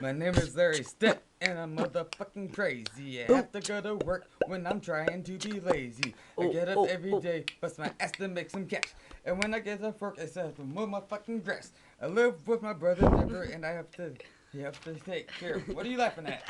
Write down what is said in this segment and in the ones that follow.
My name is Larry Step, and I'm motherfucking crazy. I have to go to work when I'm trying to be lazy. I get up every day, bust my ass to make some cash. And when I get off work, I have to mow my fucking grass. I live with my brother Denver, and he have to take care of. What are you laughing at?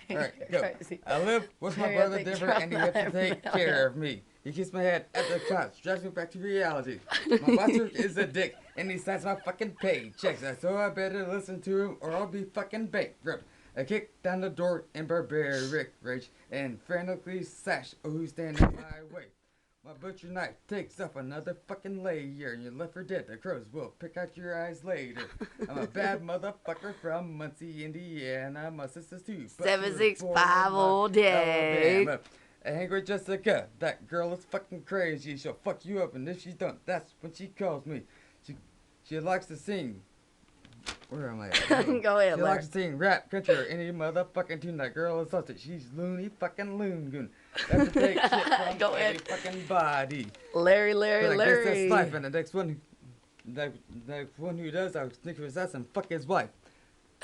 Alright, go. Crazy. I live with my Hurry up brother and Denver, drop and he has to my take mail. care of me. He keeps my head at the couch, drives me back to reality. My boss is a dick, and he signs my fucking paychecks. So I better listen to him, or I'll be fucking bankrupt. I kick down the door in barbaric rage, and frantically slash who's standing in my way. My butcher knife takes off another fucking layer, and you're left for dead. The crows will pick out your eyes later. I'm a bad motherfucker from Muncie, Indiana. My sister's too. but she was 765 born in all day. Alabama. I hang with Jessica. That girl is fucking crazy. She'll fuck you up, and if she don't, that's when she calls me. She likes to sing. Where am I at? Go ahead, She Larry. likes to sing rap, country, or any motherfucking tune. That girl is salty. She's loony fucking loon goon. That's to take shit from Go any ahead. fucking body. Larry, But I guess Larry. that's life, and the next one, the one who does, I'll sneak his ass and fuck his wife.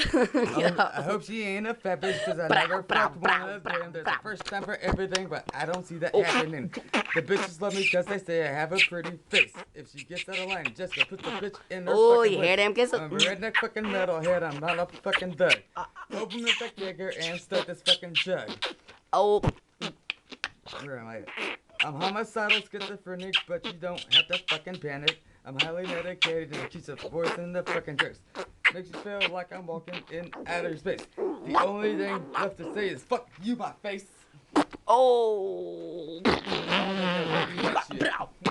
I hope she ain't a fat bitch, cause I never fucked one of them. There's a first time for everything, but I don't see that happening. The bitches love me cause they say I have a pretty face. If she gets out of line, Jessica put the bitch in her Oh, fucking you place. hear them kisses? I'm a redneck fucking metalhead, I'm not a fucking thug. Open the back nigger and start this fucking jug. Oh, Where am I? I'm homicidal, schizophrenic, but you don't have to fucking panic. I'm highly medicated and it keeps a voice in the fucking tricks. Makes you feel like I'm walking in outer space. The only thing left to say is fuck you, my face. oh. I don't know what you like shit.